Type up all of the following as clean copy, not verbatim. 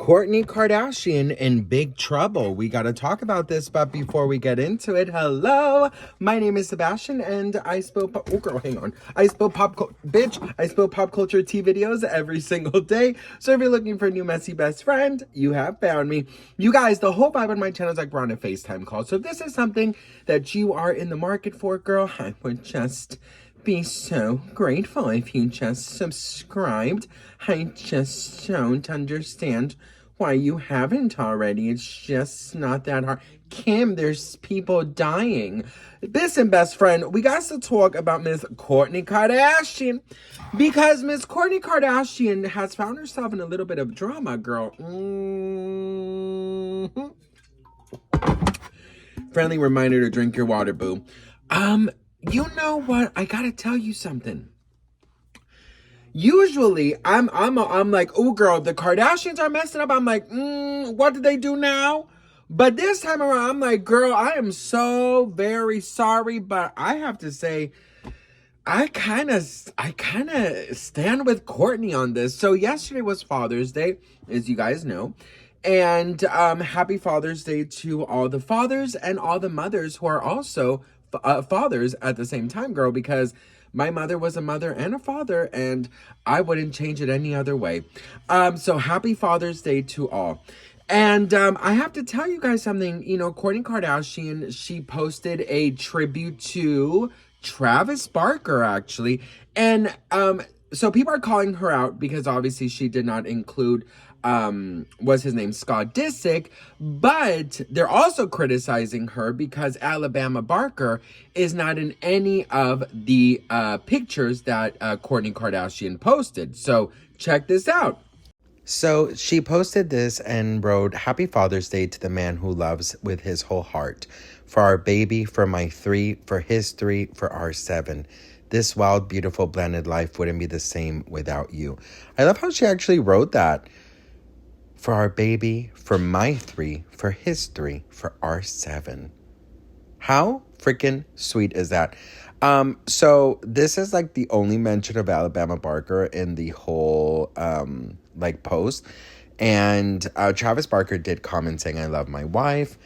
Kourtney Kardashian in big trouble. We got to talk about this, but before we get into it, hello, my name is Sebastian, and I spill oh girl, hang on. I spill I spill pop culture tea videos every single day. So if you're looking for a new messy best friend, you have found me. You guys, the whole vibe on my channel is like we're on a FaceTime call. So if this is something that you are in the market for, girl, I would just be so grateful if you just subscribed. I just don't understand why you haven't already. It's just not that hard. Kim, there's people dying. Listen, best friend, we got to talk about Miss Kourtney Kardashian because Miss Kourtney Kardashian has found herself in a little bit of drama, girl. Friendly reminder to drink your water, boo. You know what? I gotta tell you something. Usually, I'm like, oh, girl, the Kardashians are messing up. I'm like, what did they do now? But this time around, I'm like, girl, I am so very sorry, but I have to say, I kind of stand with Kourtney on this. So yesterday was Father's Day, as you guys know. And happy Father's Day to all the fathers and all the mothers who are also fathers at the same time, girl, because my mother was a mother and a father, and I wouldn't change it any other way. So happy Father's Day to all. And I have to tell you guys something. You know, Kourtney Kardashian, she posted a tribute to Travis Barker, actually. And so people are calling her out because obviously she did not include was his name Scott Disick, but they're also criticizing her because Alabama Barker is not in any of the pictures that Kourtney Kardashian posted. So check this out. So she posted this and wrote, "Happy Father's Day to the man who loves with his whole heart. For our baby, for my 3, for his 3, for our 7. This wild, beautiful, blended life wouldn't be the same without you." I love how she actually wrote that. For our baby, for my 3, for his 3, for our 7. How freaking sweet is that? So this is like the only mention of Alabama Barker in the whole post. And Travis Barker did comment saying, "I love my wife."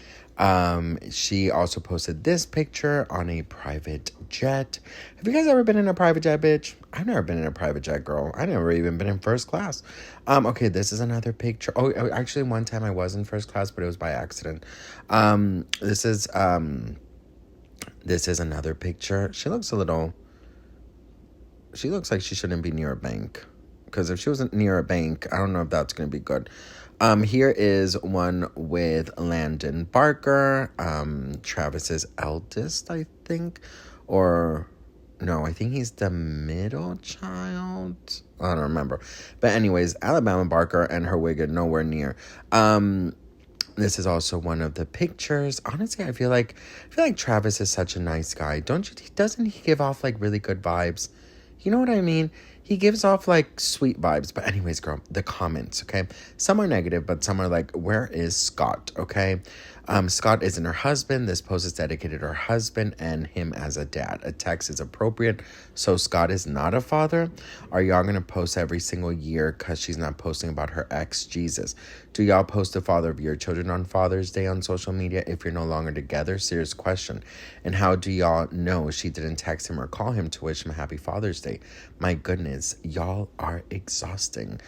She also posted this picture on a private jet. Have you guys ever been in a private jet, bitch? I've never been in a private jet, girl. I never even been in first class. Okay, this is another picture. Oh, actually, one time I was in first class, but it was by accident. This is another picture. She looks like she shouldn't be near a bank. Because if she wasn't near a bank, I don't know if that's going to be good. Here is one with Landon Barker, Travis's eldest, I think. Or, no, I think he's the middle child. I don't remember. But anyways, Alabama Barker and her wig are nowhere near. This is also one of the pictures. Honestly, I feel like Travis is such a nice guy. Doesn't he give off like really good vibes? You know what I mean? He gives off like sweet vibes. But anyways, girl, the comments, okay? Some are negative, but some are like, where is Scott, okay? Scott isn't her husband. This post is dedicated to her husband and him as a dad. A text is appropriate. So Scott is not a father. Are y'all going to post every single year because she's not posting about her ex? Jesus. Do y'all post the father of your children on Father's Day on social media if you're no longer together? Serious question. And how do y'all know she didn't text him or call him to wish him a happy Father's Day? My goodness, y'all are exhausting.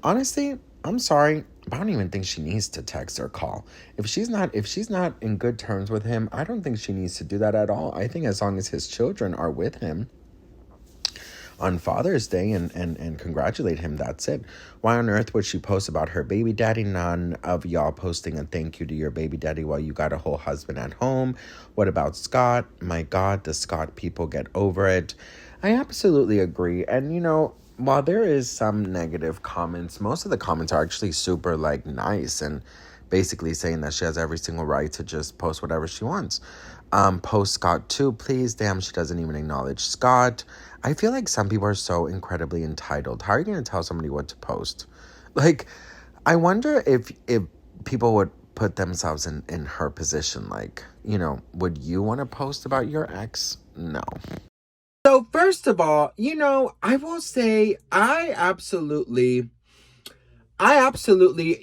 Honestly, I'm sorry, but I don't even think she needs to text or call. If she's not in good terms with him, I don't think she needs to do that at all. I think as long as his children are with him on Father's Day and congratulate him, that's it. Why on earth would she post about her baby daddy? None of y'all posting a thank you to your baby daddy while you got a whole husband at home. What about Scott? My God, the Scott people, get over it. I absolutely agree. And, you know, while there is some negative comments, most of the comments are actually super, like, nice and basically saying that she has every single right to just post whatever she wants. Post Scott too, please. Damn, she doesn't even acknowledge Scott. I feel like some people are so incredibly entitled. How are you going to tell somebody what to post? Like, I wonder if people would put themselves in her position. Like, you know, would you want to post about your ex? No. So first of all, you know, I will say I absolutely I absolutely,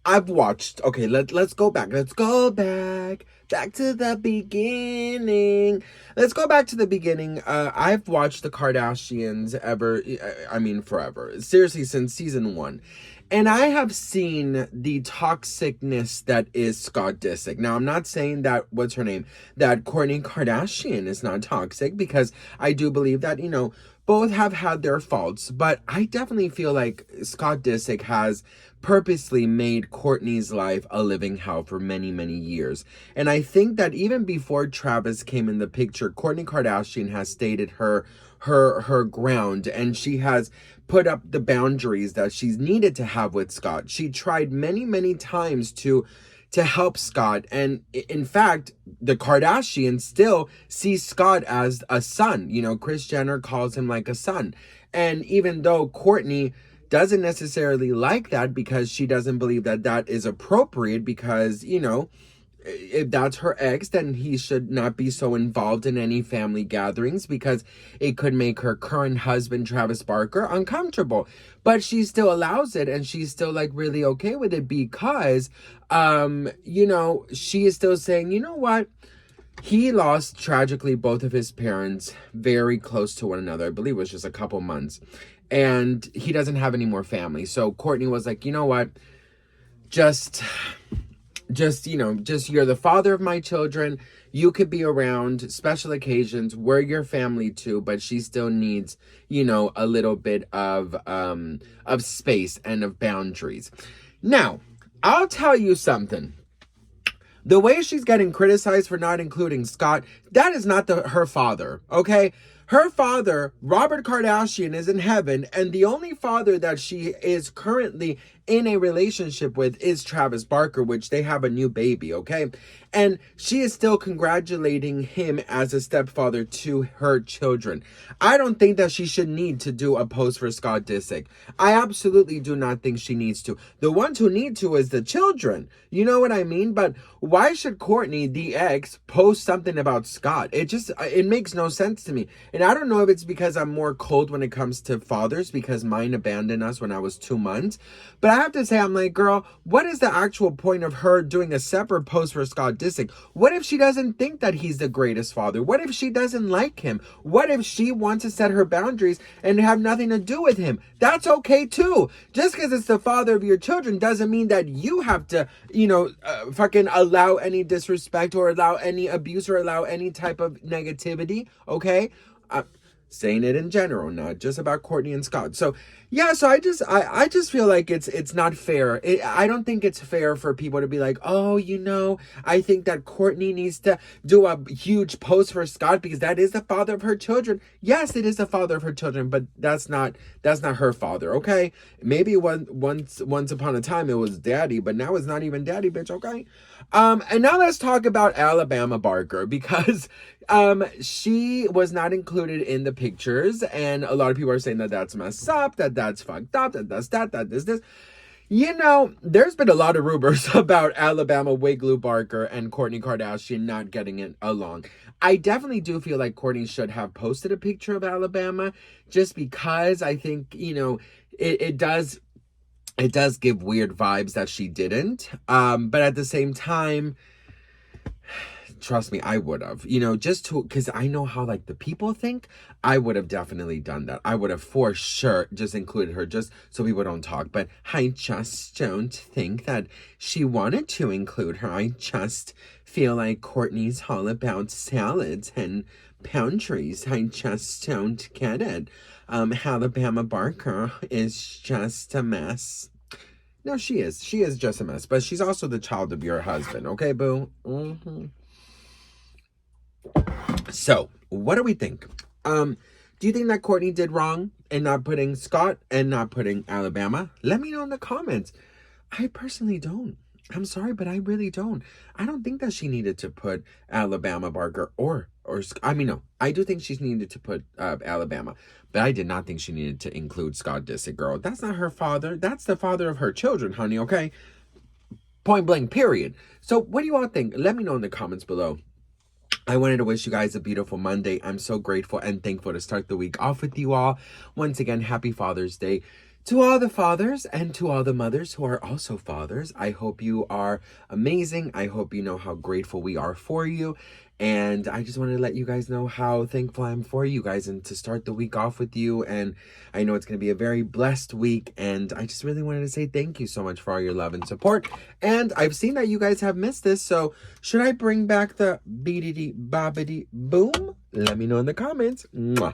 I've watched. Okay, let's go back. Let's go back to the beginning. Let's go back to the beginning. I've watched the Kardashians I mean, forever. Seriously, since season one. And I have seen the toxicness that is Scott Disick. Now, I'm not saying that, what's her name? That Kourtney Kardashian is not toxic, because I do believe that, both have had their faults. But I definitely feel like Scott Disick has purposely made Kourtney's life a living hell for many, many years. And I think that even before Travis came in the picture, Kourtney Kardashian has stated her ground, and she has put up the boundaries that she's needed to have with Scott. She tried many, many times to help Scott. And in fact, the Kardashians still see Scott as a son. Kris Jenner calls him like a son. And even though Kourtney doesn't necessarily like that, because she doesn't believe that that is appropriate, because, if that's her ex, then he should not be so involved in any family gatherings, because it could make her current husband, Travis Barker, uncomfortable. But she still allows it, and she's still like really okay with it, because, she is still saying, you know what? He lost tragically both of his parents very close to one another. I believe it was just a couple months. And he doesn't have any more family. So Kourtney was like, you know what? Just you're the father of my children. You could be around special occasions. We're your family too, but she still needs, a little bit of space and of boundaries. Now, I'll tell you something. The way she's getting criticized for not including Scott, that is not her father, okay? Her father, Robert Kardashian, is in heaven, and the only father that she is currently in a relationship with is Travis Barker, which they have a new baby, okay? And she is still congratulating him as a stepfather to her children. I don't think that she should need to do a post for Scott Disick. I absolutely do not think she needs to. The ones who need to is the children. You know what I mean? But why should Kourtney, the ex, post something about Scott? It makes no sense to me. And I don't know if it's because I'm more cold when it comes to fathers, because mine abandoned us when I was 2 months. But I have to say, I'm like, girl, what is the actual point of her doing a separate post for Scott Disick? What if she doesn't think that he's the greatest father? What if she doesn't like him? What if she wants to set her boundaries and have nothing to do with him? That's okay too. Just because it's the father of your children doesn't mean that you have to, fucking allow any disrespect, or allow any abuse, or allow any type of negativity, okay? Saying it in general, not just about Kourtney and Scott. So yeah, so I just feel like it's not fair. I don't think it's fair for people to be like, oh, I think that Kourtney needs to do a huge post for Scott because that is the father of her children. Yes, it is the father of her children, but that's not her father, okay? Maybe once upon a time it was daddy, but now it's not even daddy, bitch, okay? And now let's talk about Alabama Barker, because she was not included in the pictures, and a lot of people are saying that that's messed up, that's fucked up, that this. There's been a lot of rumors about Alabama Wigglu Barker and Kourtney Kardashian not getting it along. I definitely do feel like Kourtney should have posted a picture of Alabama, just because I think, it does give weird vibes that she didn't. But at the same time, trust me, I would have, because I know how like the people think. I would have definitely done that. I would have for sure just included her, just so people don't talk. But I just don't think that she wanted to include her. I just feel like Kourtney's all about salads and boundaries. I just don't get it. Alabama Barker is just a mess. No, she is. She is just a mess. But she's also the child of your husband. Okay, boo? Mm-hmm. So, what do we think? Do you think that Kourtney did wrong in not putting Scott and not putting Alabama? Let me know in the comments. I personally don't. I'm sorry, but I really don't. I don't think that she needed to put Alabama Barker or no. I do think she's needed to put Alabama, but I did not think she needed to include Scott Disick, girl. That's not her father. That's the father of her children, honey, okay? Point blank, period. So what do you all think? Let me know in the comments below. I wanted to wish you guys a beautiful Monday. I'm so grateful and thankful to start the week off with you all. Once again, happy Father's Day To all the fathers and to all the mothers who are also fathers, I hope you are amazing. I hope you know how grateful we are for you. And I just wanted to let you guys know how thankful I am for you guys and to start the week off with you. And I know it's going to be a very blessed week. And I just really wanted to say thank you so much for all your love and support. And I've seen that you guys have missed this. So should I bring back the beedity bobbity boom? Let me know in the comments. Mwah.